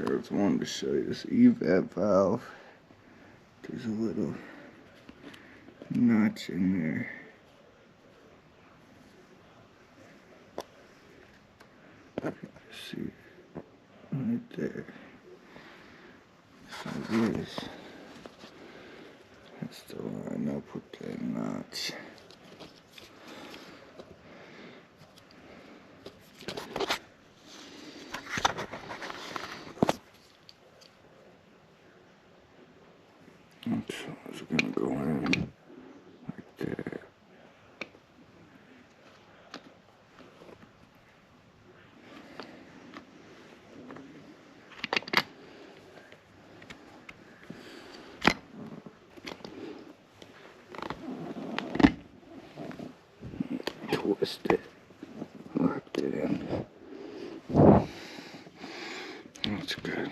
I just wanted to show you this EVAP valve. There's a little notch in there. See, right there. So this, that's the line up with that notch. So it's gonna go in like that. Twist it, lock it in. That's good.